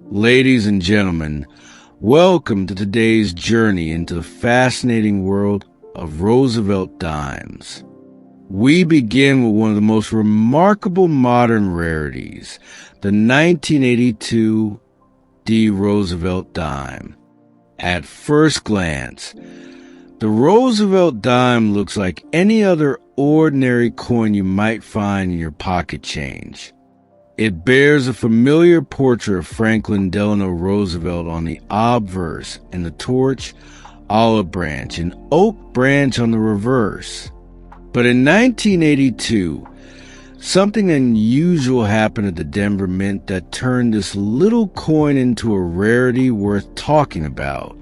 Ladies and gentlemen, welcome to today's journey into the fascinating world of Roosevelt dimes. We begin with one of the most remarkable modern rarities, the 1982 D. Roosevelt dime. At first glance, the Roosevelt dime looks like any other ordinary coin you might find in your pocket change. It bears a familiar portrait of Franklin Delano Roosevelt on the obverse and the torch, olive branch, and oak branch on the reverse. But in 1982, something unusual happened at the Denver Mint that turned this little coin into a rarity worth talking about.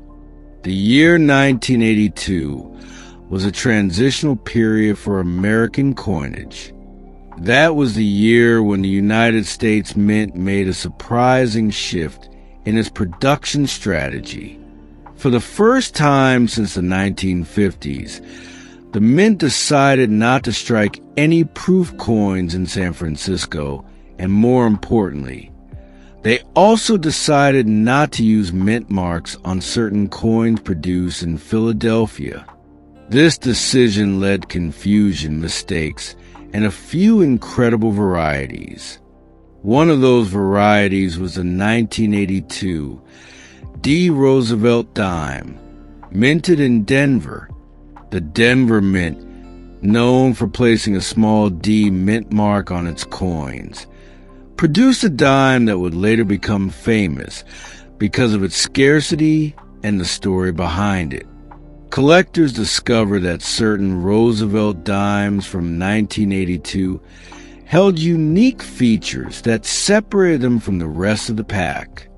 The year 1982 was a transitional period for American coinage. That was the year when the United States Mint made a surprising shift in its production strategy. For the first time since the 1950s, the Mint decided not to strike any proof coins in San Francisco, and more importantly, they also decided not to use mint marks on certain coins produced in Philadelphia. This decision led confusion, mistakes, and a few incredible varieties. One of those varieties was the 1982 D. Roosevelt dime, minted in Denver. The Denver Mint, known for placing a small D mint mark on its coins, produced a dime that would later become famous because of its scarcity and the story behind it. Collectors discovered that certain Roosevelt dimes from 1982 held unique features that separated them from the rest of the pack.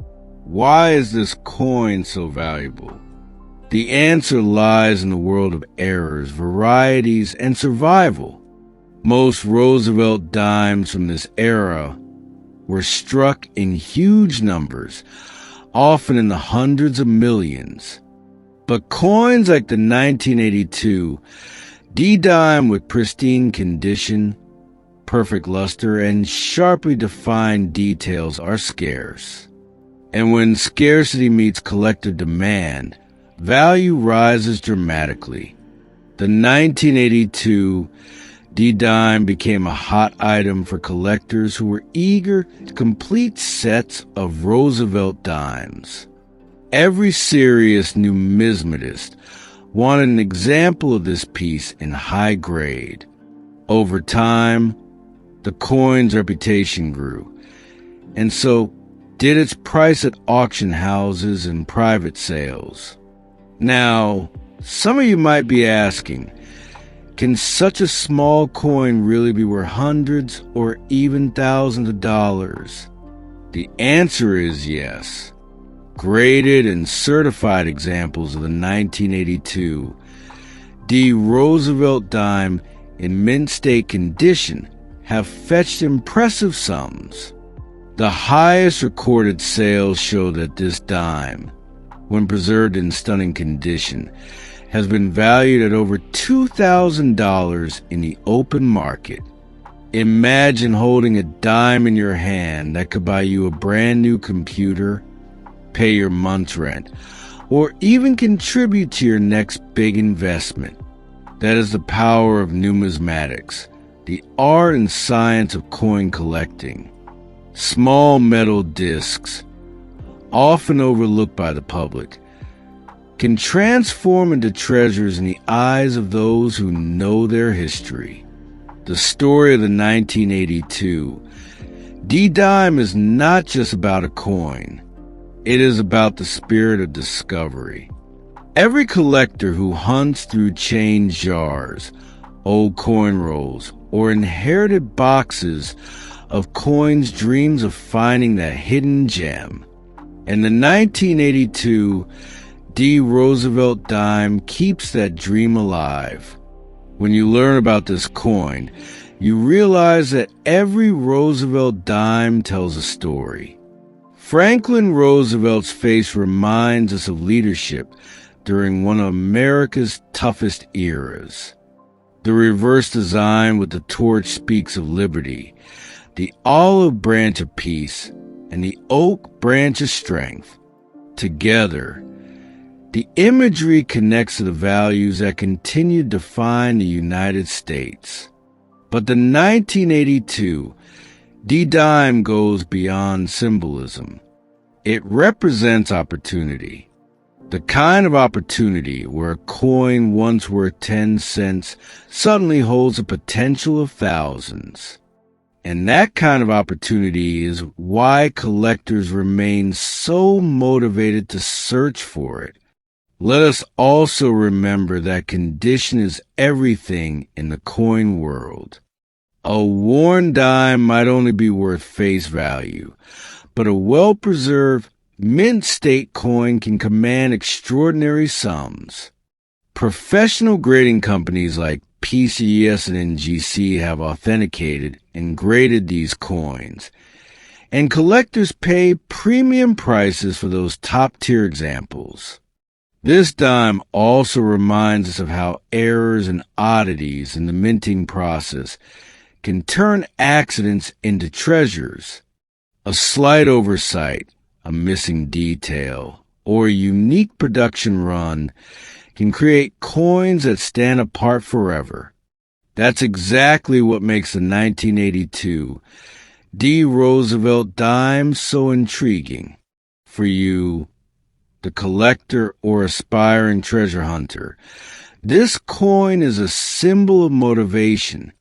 Why is this coin so valuable? The answer lies in the world of errors, varieties, and survival. Most Roosevelt dimes from this era were struck in huge numbers, often in the hundreds of millions. But coins like the 1982 D-dime with pristine condition, perfect luster, and sharply defined details are scarce. And when scarcity meets collective demand, value rises dramatically. The 1982 D-dime became a hot item for collectors who were eager to complete sets of Roosevelt dimes. Every serious numismatist wanted an example of this piece in high grade. Over time, the coin's reputation grew, and so did its price at auction houses and private sales. Now, some of you might be asking, can such a small coin really be worth hundreds or even thousands of dollars? The answer is yes. Graded and certified examples of the 1982 D. Roosevelt dime in mint state condition have fetched impressive sums. The highest recorded sales show that this dime, when preserved in stunning condition, has been valued at over $2,000 in the open market. Imagine holding a dime in your hand that could buy you a brand new computer, pay your month's rent, or even contribute to your next big investment. That is the power of numismatics, the art and science of coin collecting. Small metal discs, often overlooked by the public, can transform into treasures in the eyes of those who know their history. The story of the 1982 D-dime is not just about a coin. It is about the spirit of discovery. Every collector who hunts through chain jars, old coin rolls, or inherited boxes of coins dreams of finding that hidden gem. And the 1982 D. Roosevelt dime keeps that dream alive. When you learn about this coin, you realize that every Roosevelt dime tells a story. Franklin Roosevelt's face reminds us of leadership during one of America's toughest eras. The reverse design with the torch speaks of liberty. The olive branch of peace, and the oak branch of strength. Together, the imagery connects to the values that continue to define the United States. But the 1982 D-dime goes beyond symbolism. It represents opportunity. The kind of opportunity where a coin once worth 10 cents suddenly holds a potential of thousands. And that kind of opportunity is why collectors remain so motivated to search for it. Let us also remember that condition is everything in the coin world. A worn dime might only be worth face value, but a well-preserved, mint-state coin can command extraordinary sums. Professional grading companies like PCS and NGC have authenticated and graded these coins, and collectors pay premium prices for those top-tier examples. This dime also reminds us of how errors and oddities in the minting process can turn accidents into treasures. A slight oversight, a missing detail, or a unique production run can create coins that stand apart forever. That's exactly what makes the 1982 D. Roosevelt dime so intriguing. For you, the collector or aspiring treasure hunter, this coin is a symbol of motivation.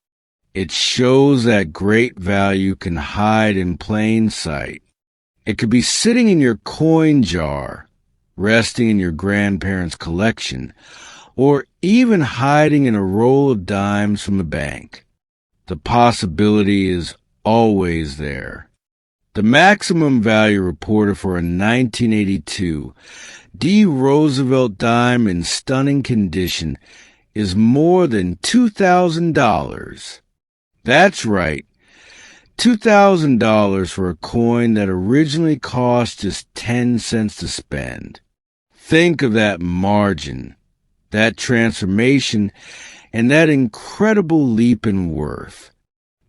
It shows that great value can hide in plain sight. It could be sitting in your coin jar, resting in your grandparents' collection, or even hiding in a roll of dimes from the bank. The possibility is always there. The maximum value reported for a 1982 D. Roosevelt dime in stunning condition is more than $2,000. That's right, $2,000 for a coin that originally cost just 10 cents to spend. Think of that margin, that transformation, and that incredible leap in worth.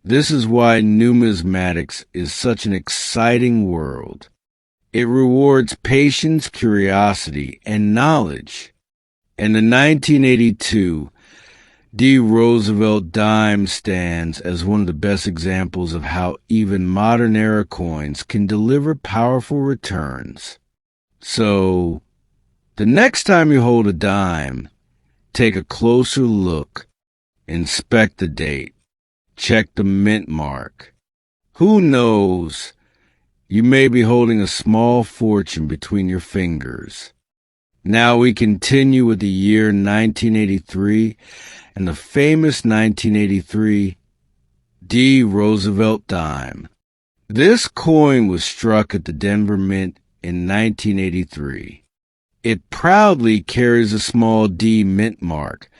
This is why numismatics is such an exciting world. It rewards patience, curiosity, and knowledge. And the 1982 D. Roosevelt dime stands as one of the best examples of how even modern-era coins can deliver powerful returns. So, the next time you hold a dime, take a closer look, inspect the date, check the mint mark. Who knows, you may be holding a small fortune between your fingers. Now we continue with the year 1983 and the famous 1983 D. Roosevelt dime. This coin was struck at the Denver Mint in 1983. It proudly carries a small D mint mark,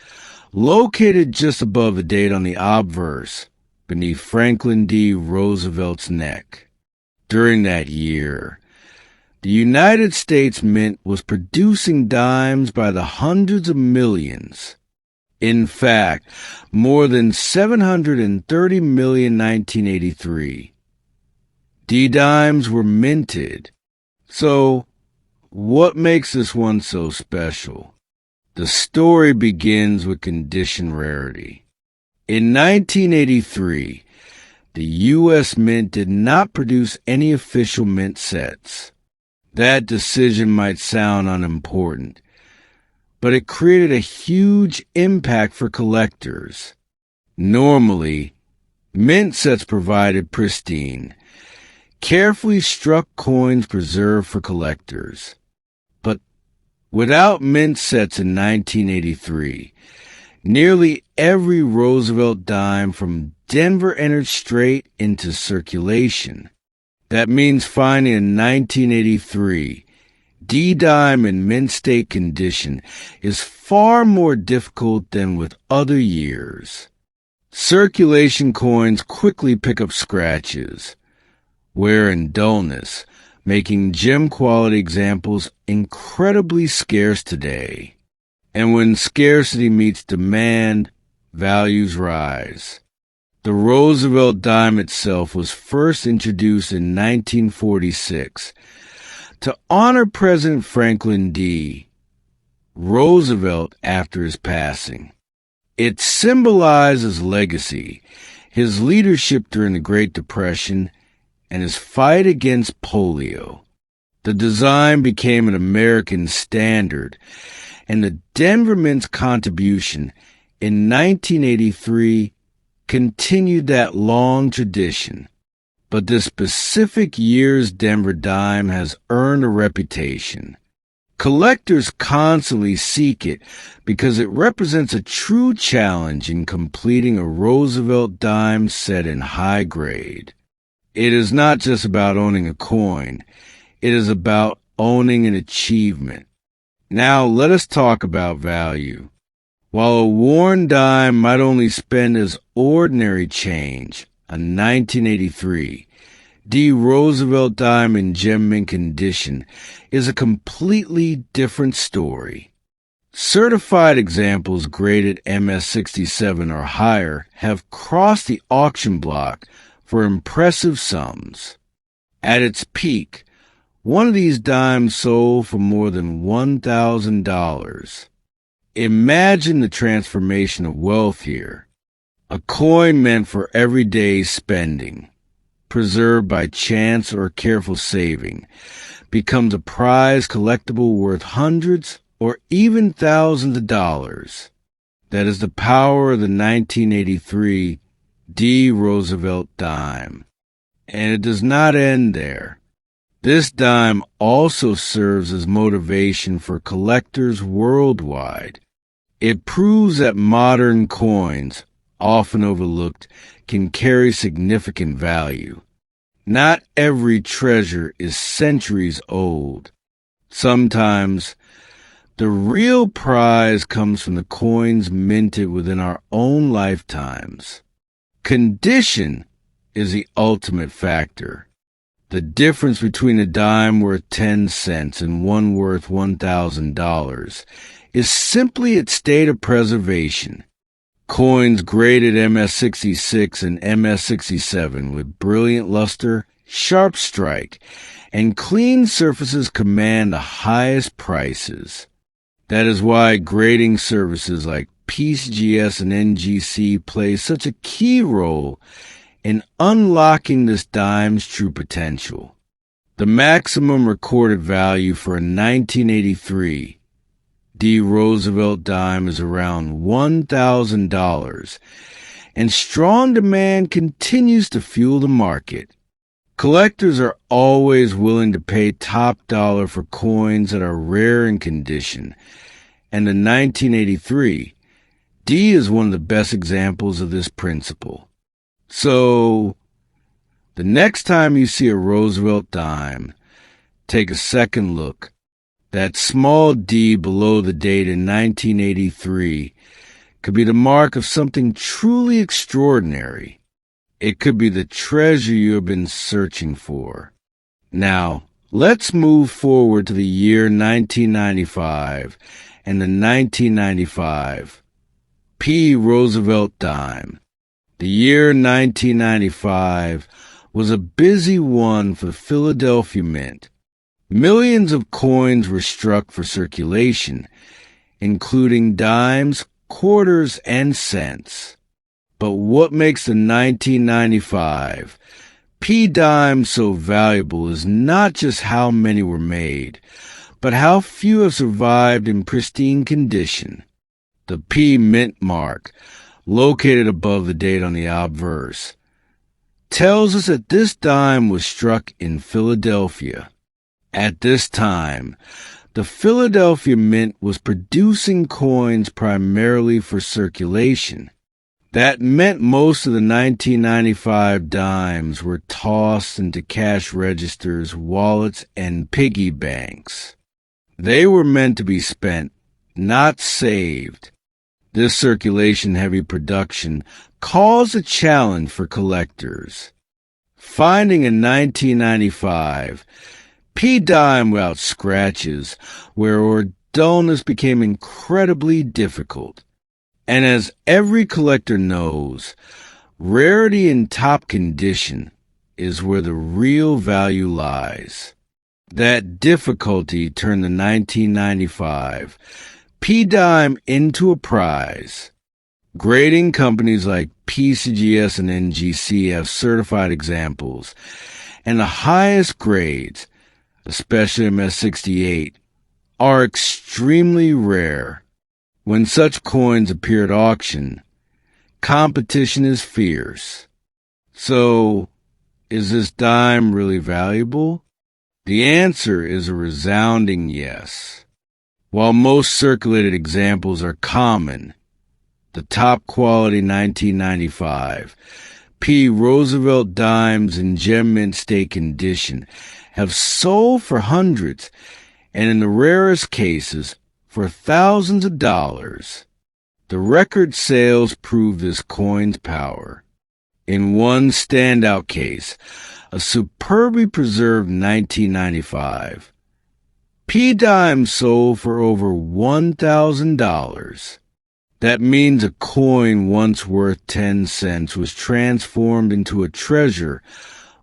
located just above the date on the obverse, beneath Franklin D. Roosevelt's neck. During that year, the United States Mint was producing dimes by the hundreds of millions. In fact, more than 730 million 1983 D-dimes were minted. So, what makes this one so special? The story begins with condition rarity. In 1983, the U.S. Mint did not produce any official mint sets. That decision might sound unimportant, but it created a huge impact for collectors. Normally, mint sets provided pristine, carefully struck coins preserved for collectors. But without mint sets in 1983, nearly every Roosevelt dime from Denver entered straight into circulation. That means finding a 1983 D-dime in mint state condition is far more difficult than with other years. Circulation coins quickly pick up scratches, wear and dullness, making gem-quality examples incredibly scarce today. And when scarcity meets demand, values rise. The Roosevelt dime itself was first introduced in 1946 to honor President Franklin D. Roosevelt after his passing. It symbolizes legacy, his leadership during the Great Depression, and his fight against polio. The design became an American standard, and the Denver Mint's contribution in 1983 continued that long tradition. But this specific year's Denver dime has earned a reputation. Collectors constantly seek it because it represents a true challenge in completing a Roosevelt dime set in high grade. It is not just about owning a coin. It is about owning an achievement. Now let us talk about value. While a worn dime might only spend as ordinary change, a 1983 D. Roosevelt dime in gem mint condition is a completely different story. Certified examples graded MS-67 or higher have crossed the auction block for impressive sums. At its peak, one of these dimes sold for more than $1,000. Imagine the transformation of wealth here. A coin meant for everyday spending, preserved by chance or careful saving, becomes a prized collectible worth hundreds or even thousands of dollars. That is the power of the 1983 D. Roosevelt dime. And it does not end there. This dime also serves as motivation for collectors worldwide. It proves that modern coins, often overlooked, can carry significant value. Not every treasure is centuries old. Sometimes, the real prize comes from the coins minted within our own lifetimes. Condition is the ultimate factor. The difference between a dime worth 10 cents and one worth $1,000 is simply its state of preservation. Coins graded MS-66 and MS-67 with brilliant luster, sharp strike, and clean surfaces command the highest prices. That is why grading services like PCGS and NGC play such a key role in unlocking this dime's true potential. The maximum recorded value for a 1983 D. Roosevelt dime is around $1,000, and strong demand continues to fuel the market. Collectors are always willing to pay top dollar for coins that are rare in condition, and the 1983 D is one of the best examples of this principle. So, the next time you see a Roosevelt dime, take a second look. That small D below the date in 1983 could be the mark of something truly extraordinary. It could be the treasure you have been searching for. Now, let's move forward to the year 1995 and the 1995 P. Roosevelt dime. The year 1995 was a busy one for the Philadelphia Mint. Millions of coins were struck for circulation, including dimes, quarters, and cents. But what makes the 1995 P dime so valuable is not just how many were made, but how few have survived in pristine condition. The P mint mark, located above the date on the obverse, tells us that this dime was struck in Philadelphia. At this time, the Philadelphia Mint was producing coins primarily for circulation. That meant most of the 1995 dimes were tossed into cash registers, wallets, and piggy banks. They were meant to be spent, not saved. This circulation-heavy production caused a challenge for collectors. Finding a 1995 P dime without scratches, or dullness became incredibly difficult. And as every collector knows, Rarity in top condition is where the real value lies. That difficulty turned the 1995 P-dime into a prize. Grading companies like PCGS and NGC have certified examples, and the highest grades, especially MS-68, are extremely rare. When such coins appear at auction, competition is fierce. So, is this dime really valuable? The answer is a resounding yes. While most circulated examples are common, the top quality 1995 P. Roosevelt dimes in gem mint state condition have sold for hundreds, and in the rarest cases, for thousands of dollars. The record sales prove this coin's power. In one standout case, a superbly preserved 1995 P-dime sold for over $1,000. That means a coin once worth 10 cents was transformed into a treasure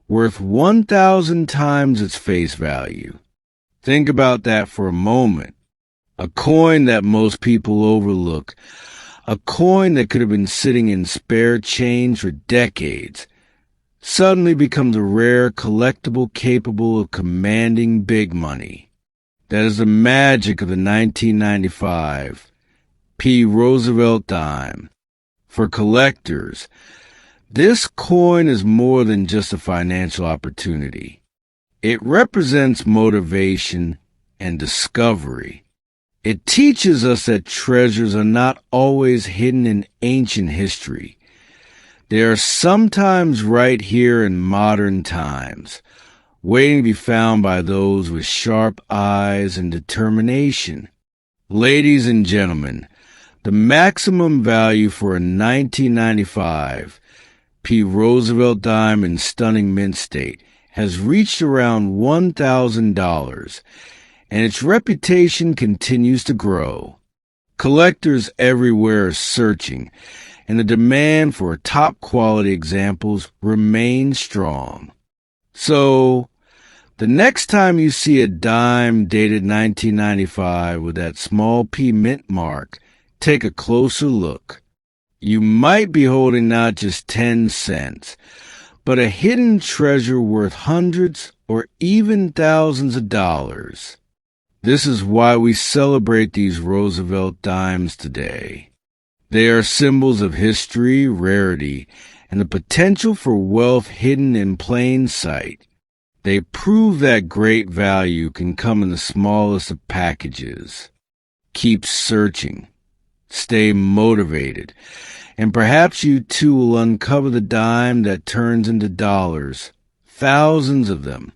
worth 1,000 times its face value. Think about that for a moment. A coin that most people overlook, a coin that could have been sitting in spare change for decades, suddenly becomes a rare collectible capable of commanding big money. That is the magic of the 1995 P. Roosevelt dime. For collectors, this coin is more than just a financial opportunity. It represents motivation and discovery. It teaches us that treasures are not always hidden in ancient history. They are sometimes right here in modern times, waiting to be found by those with sharp eyes and determination. Ladies and gentlemen, the maximum value for a 1995 P. Roosevelt dime in stunning mint state has reached around $1,000, and its reputation continues to grow. Collectors everywhere are searching, and the demand for top-quality examples remains strong. So, the next time you see a dime dated 1995 with that small P mint mark, take a closer look. You might be holding not just 10 cents, but a hidden treasure worth hundreds or even thousands of dollars. This is why we celebrate these Roosevelt dimes today. They are symbols of history, rarity, and the potential for wealth hidden in plain sight. They prove that great value can come in the smallest of packages. Keep searching. Stay motivated. And perhaps you too will uncover the dime that turns into dollars, thousands of them,